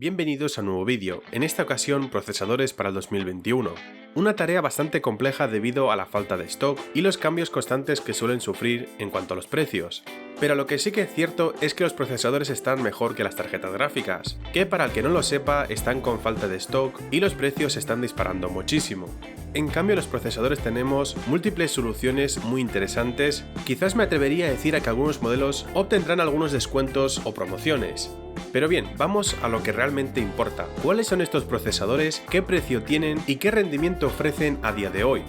bienvenidos a un nuevo vídeo, en esta ocasión procesadores para el 2021. Una tarea bastante compleja debido a la falta de stock y los cambios constantes que suelen sufrir en cuanto a los precios. Pero lo que sí que es cierto es que los procesadores están mejor que las tarjetas gráficas, que para el que no lo sepa están con falta de stock y los precios se están disparando muchísimo. En cambio los procesadores tenemos múltiples soluciones muy interesantes, quizás me atrevería a decir a que algunos modelos obtendrán algunos descuentos o promociones. Pero bien, vamos a lo que realmente importa. ¿Cuáles son estos procesadores? ¿Qué precio tienen? ¿Y qué rendimiento ofrecen a día de hoy?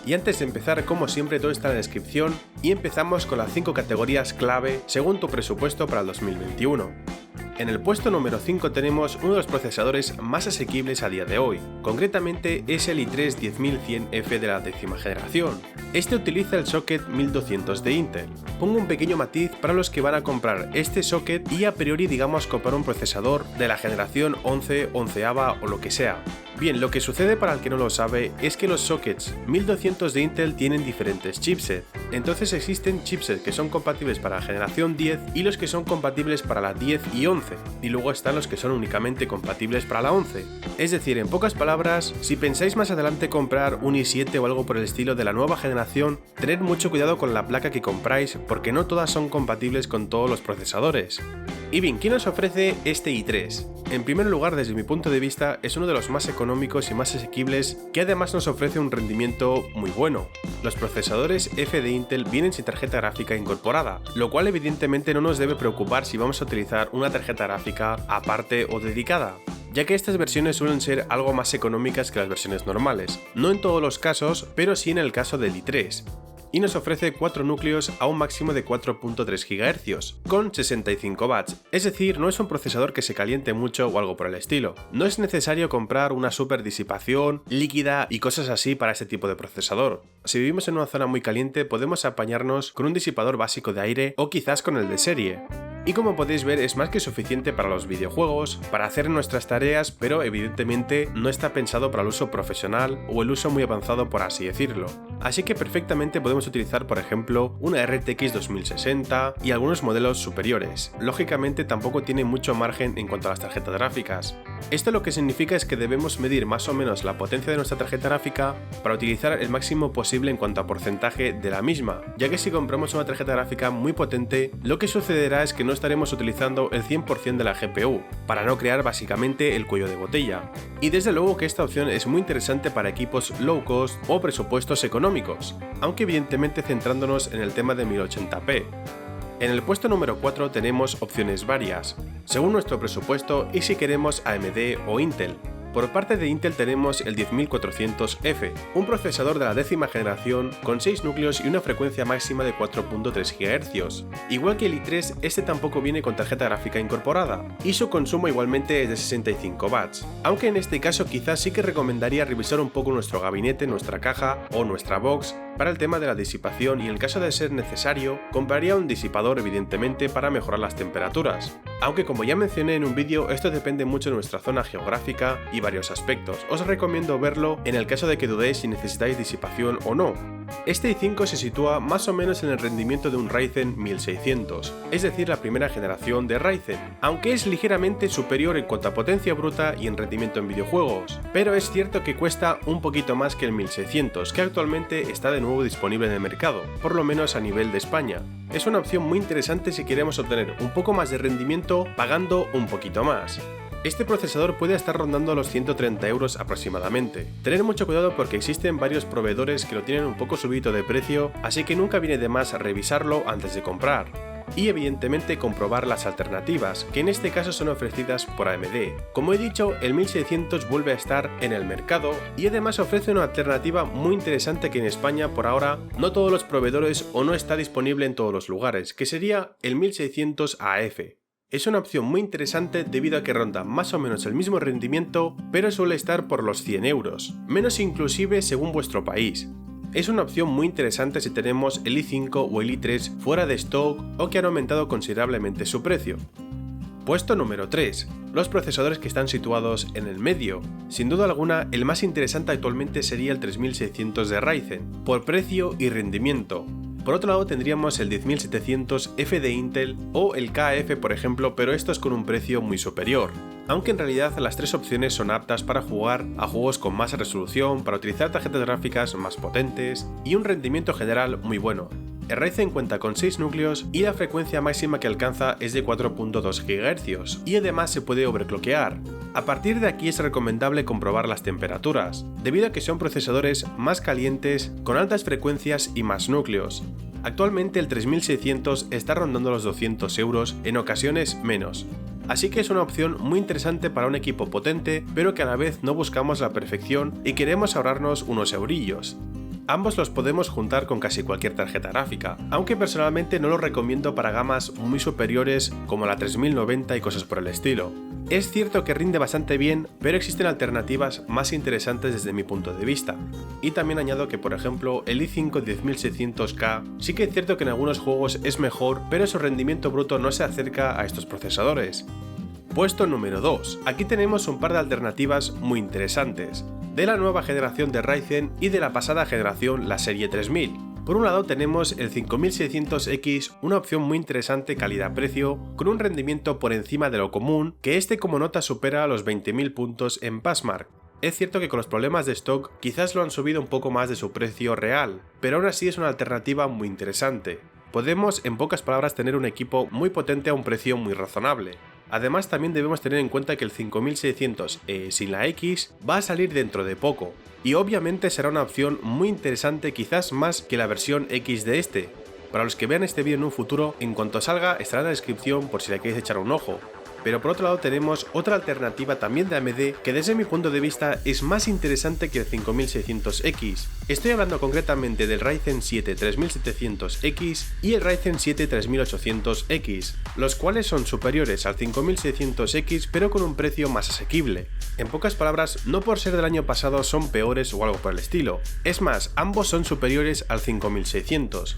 Y antes de empezar, como siempre, todo está en la descripción y empezamos con las 5 categorías clave según tu presupuesto para el 2021. En el puesto número 5 tenemos uno de los procesadores más asequibles a día de hoy, concretamente es el i3 10100F de la 10ª generación. Este utiliza el socket 1200 de Intel. Pongo un pequeño matiz para los que van a comprar este socket y a priori digamos comprar un procesador de la generación 11, 11ª o lo que sea. Bien, lo que sucede para el que no lo sabe es que los sockets 1200 de Intel tienen diferentes chipsets. Entonces existen chipsets que son compatibles para la generación 10 y los que son compatibles para la 10 y 11. Y luego están los que son únicamente compatibles para la 11. Es decir, en pocas palabras, si pensáis más adelante comprar un i7 o algo por el estilo de la nueva generación, tened mucho cuidado con la placa que compráis porque no todas son compatibles con todos los procesadores. Y bien, ¿qué nos ofrece este i3? En primer lugar, desde mi punto de vista, es uno de los más económicos y más asequibles que además nos ofrece un rendimiento muy bueno. Los procesadores F de Intel vienen sin tarjeta gráfica incorporada, lo cual evidentemente no nos debe preocupar si vamos a utilizar una tarjeta gráfica aparte o dedicada, ya que estas versiones suelen ser algo más económicas que las versiones normales, no en todos los casos, pero sí en el caso del i3. Y nos ofrece 4 núcleos a un máximo de 4.3 GHz, con 65 watts, es decir, no es un procesador que se caliente mucho o algo por el estilo. No es necesario comprar una super disipación, líquida y cosas así para este tipo de procesador. Si vivimos en una zona muy caliente podemos apañarnos con un disipador básico de aire o quizás con el de serie. Y como podéis ver es más que suficiente para los videojuegos, para hacer nuestras tareas, pero evidentemente no está pensado para el uso profesional o el uso muy avanzado por así decirlo. Así que perfectamente podemos utilizar por ejemplo una RTX 2060 y algunos modelos superiores. Lógicamente tampoco tiene mucho margen en cuanto a las tarjetas gráficas. Esto lo que significa es que debemos medir más o menos la potencia de nuestra tarjeta gráfica para utilizar el máximo posible en cuanto a porcentaje de la misma, ya que si compramos una tarjeta gráfica muy potente, lo que sucederá es que no estaremos utilizando el 100% de la GPU, para no crear básicamente el cuello de botella. Y desde luego que esta opción es muy interesante para equipos low cost o presupuestos económicos, aunque evidentemente centrándonos en el tema de 1080p. En el puesto número 4 tenemos opciones varias, según nuestro presupuesto y si queremos AMD o Intel. Por parte de Intel tenemos el 10400F, un procesador de la 10ª generación con 6 núcleos y una frecuencia máxima de 4.3 GHz. Igual que el i3, este tampoco viene con tarjeta gráfica incorporada, y su consumo igualmente es de 65 watts, aunque en este caso quizás sí que recomendaría revisar un poco nuestro gabinete, nuestra caja o nuestra box para el tema de la disipación y en caso de ser necesario, compraría un disipador evidentemente para mejorar las temperaturas. Aunque como ya mencioné en un vídeo, esto depende mucho de nuestra zona geográfica y varios aspectos. Os recomiendo verlo en el caso de que dudéis si necesitáis disipación o no. Este i5 se sitúa más o menos en el rendimiento de un Ryzen 1600, es decir, la primera generación de Ryzen, aunque es ligeramente superior en cuanto a potencia bruta y en rendimiento en videojuegos, pero es cierto que cuesta un poquito más que el 1600, que actualmente está de nuevo disponible en el mercado, por lo menos a nivel de España. Es una opción muy interesante si queremos obtener un poco más de rendimiento pagando un poquito más. Este procesador puede estar rondando los 130 € aproximadamente. Tened mucho cuidado porque existen varios proveedores que lo tienen un poco subido de precio, así que nunca viene de más revisarlo antes de comprar. Y evidentemente comprobar las alternativas, que en este caso son ofrecidas por AMD. Como he dicho, el 1600 vuelve a estar en el mercado y además ofrece una alternativa muy interesante que en España por ahora no todos los proveedores o no está disponible en todos los lugares, que sería el 1600 AF. Es una opción muy interesante debido a que ronda más o menos el mismo rendimiento, pero suele estar por los 100 €, menos inclusive según vuestro país. Es una opción muy interesante si tenemos el i5 o el i3 fuera de stock o que han aumentado considerablemente su precio. Puesto número 3. Los procesadores que están situados en el medio. Sin duda alguna, el más interesante actualmente sería el 3600 de Ryzen, por precio y rendimiento. Por otro lado tendríamos el 10700F de Intel o el KF por ejemplo, pero esto es con un precio muy superior. Aunque en realidad las tres opciones son aptas para jugar a juegos con más resolución, para utilizar tarjetas gráficas más potentes y un rendimiento general muy bueno. El Ryzen cuenta con 6 núcleos y la frecuencia máxima que alcanza es de 4.2 GHz y además se puede overclockear. A partir de aquí es recomendable comprobar las temperaturas, debido a que son procesadores más calientes, con altas frecuencias y más núcleos. Actualmente el 3600 está rondando los 200 euros, en ocasiones menos. Así que es una opción muy interesante para un equipo potente, pero que a la vez no buscamos la perfección y queremos ahorrarnos unos eurillos. Ambos los podemos juntar con casi cualquier tarjeta gráfica, aunque personalmente no los recomiendo para gamas muy superiores como la 3090 y cosas por el estilo. Es cierto que rinde bastante bien, pero existen alternativas más interesantes desde mi punto de vista. Y también añado que por ejemplo el i5 10600K sí que es cierto que en algunos juegos es mejor, pero su rendimiento bruto no se acerca a estos procesadores. Puesto número 2. Aquí tenemos un par de alternativas muy interesantes, de la nueva generación de Ryzen y de la pasada generación, la serie 3000. Por un lado tenemos el 5600X, una opción muy interesante calidad-precio, con un rendimiento por encima de lo común, que este como nota supera los 20.000 puntos en Passmark. Es cierto que con los problemas de stock quizás lo han subido un poco más de su precio real, pero aún así es una alternativa muy interesante. Podemos, en pocas palabras, tener un equipo muy potente a un precio muy razonable. Además también debemos tener en cuenta que el 5600 sin la X va a salir dentro de poco, y obviamente será una opción muy interesante, quizás más que la versión X de este. Para los que vean este vídeo en un futuro, en cuanto salga estará en la descripción por si le queréis echar un ojo. Pero por otro lado tenemos otra alternativa también de AMD que desde mi punto de vista es más interesante que el 5600X. Estoy hablando concretamente del Ryzen 7 3700X y el Ryzen 7 3800X, los cuales son superiores al 5600X pero con un precio más asequible. En pocas palabras, no por ser del año pasado son peores o algo por el estilo, es más, ambos son superiores al 5600.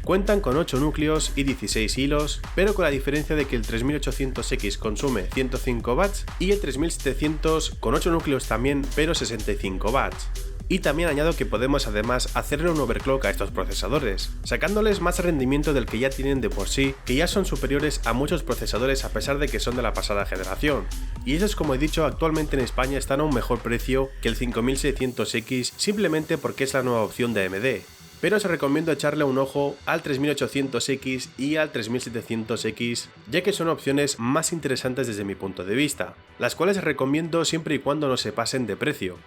Cuentan con 8 núcleos y 16 hilos, pero con la diferencia de que el 3800X consume 105 watts y el 3700 con 8 núcleos también, pero 65 watts. Y también añado que podemos además hacerle un overclock a estos procesadores, sacándoles más rendimiento del que ya tienen de por sí, que ya son superiores a muchos procesadores a pesar de que son de la pasada generación. Y esos, como he dicho, actualmente en España están a un mejor precio que el 5600X simplemente porque es la nueva opción de AMD. Pero os recomiendo echarle un ojo al 3800X y al 3700X, ya que son opciones más interesantes desde mi punto de vista, las cuales recomiendo siempre y cuando no se pasen de precio.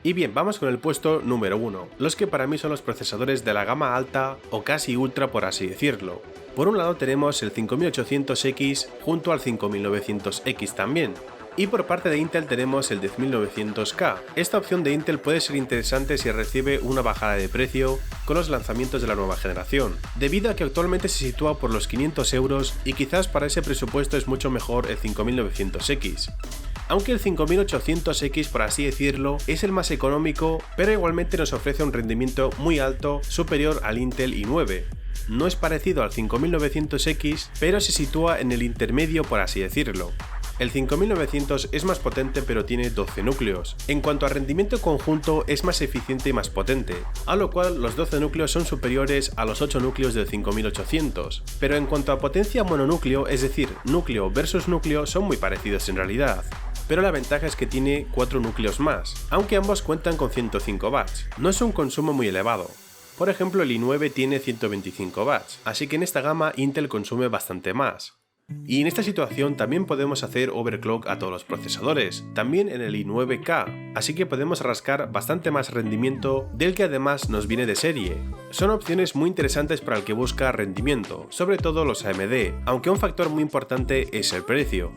Y bien, vamos con el puesto número 1, los que para mí son los procesadores de la gama alta o casi ultra por así decirlo. Por un lado tenemos el 5800X junto al 5900X también. Y por parte de Intel tenemos el 10900K. Esta opción de Intel puede ser interesante si recibe una bajada de precio con los lanzamientos de la nueva generación, debido a que actualmente se sitúa por los 500 euros y quizás para ese presupuesto es mucho mejor el 5900X. Aunque el 5800X, por así decirlo, es el más económico, pero igualmente nos ofrece un rendimiento muy alto, superior al Intel i9. No es parecido al 5900X, pero se sitúa en el intermedio, por así decirlo. El 5900 es más potente pero tiene 12 núcleos. En cuanto a rendimiento conjunto es más eficiente y más potente, a lo cual los 12 núcleos son superiores a los 8 núcleos del 5800. Pero en cuanto a potencia mononúcleo, es decir, núcleo versus núcleo, son muy parecidos en realidad. Pero la ventaja es que tiene 4 núcleos más, aunque ambos cuentan con 105 watts. No es un consumo muy elevado. Por ejemplo, el i9 tiene 125 watts, así que en esta gama Intel consume bastante más. Y en esta situación también podemos hacer overclock a todos los procesadores, también en el i9K, así que podemos rascar bastante más rendimiento del que además nos viene de serie. Son opciones muy interesantes para el que busca rendimiento, sobre todo los AMD, aunque un factor muy importante es el precio.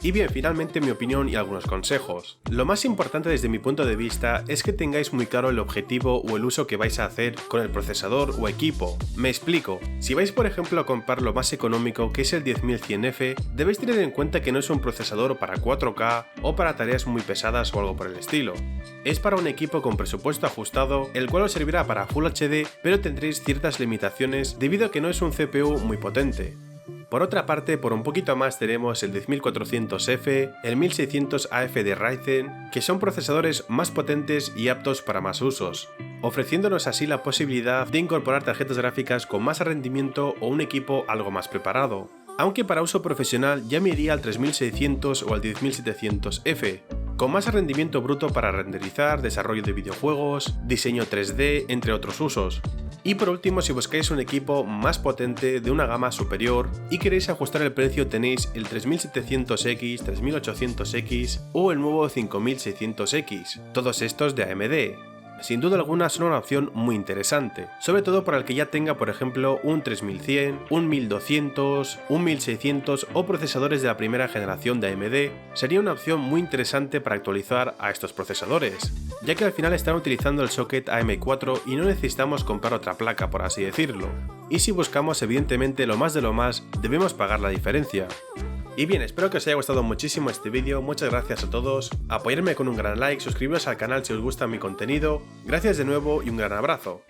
Y bien, finalmente mi opinión y algunos consejos. Lo más importante desde mi punto de vista es que tengáis muy claro el objetivo o el uso que vais a hacer con el procesador o equipo. Me explico, si vais por ejemplo a comprar lo más económico que es el 10100F, debéis tener en cuenta que no es un procesador para 4K o para tareas muy pesadas o algo por el estilo. Es para un equipo con presupuesto ajustado, el cual os servirá para Full HD, pero tendréis ciertas limitaciones debido a que no es un CPU muy potente. Por otra parte, por un poquito más tenemos el 10400F, el 1600AF de Ryzen, que son procesadores más potentes y aptos para más usos, ofreciéndonos así la posibilidad de incorporar tarjetas gráficas con más rendimiento o un equipo algo más preparado. Aunque para uso profesional ya me iría al 3600 o al 10700F, con más rendimiento bruto para renderizar, desarrollo de videojuegos, diseño 3D, entre otros usos. Y por último, si buscáis un equipo más potente de una gama superior y queréis ajustar el precio, tenéis el 3700X, 3800X o el nuevo 5600X, todos estos de AMD. Sin duda alguna son una opción muy interesante, sobre todo para el que ya tenga por ejemplo un 3100, un 1200, un 1600 o procesadores de la primera generación de AMD. Sería una opción muy interesante para actualizar a estos procesadores, ya que al final están utilizando el socket AM4 y no necesitamos comprar otra placa, por así decirlo. Y si buscamos evidentemente lo más de lo más, debemos pagar la diferencia. Y bien, espero que os haya gustado muchísimo este vídeo, muchas gracias a todos, apoyarme con un gran like, suscribiros al canal si os gusta mi contenido, gracias de nuevo y un gran abrazo.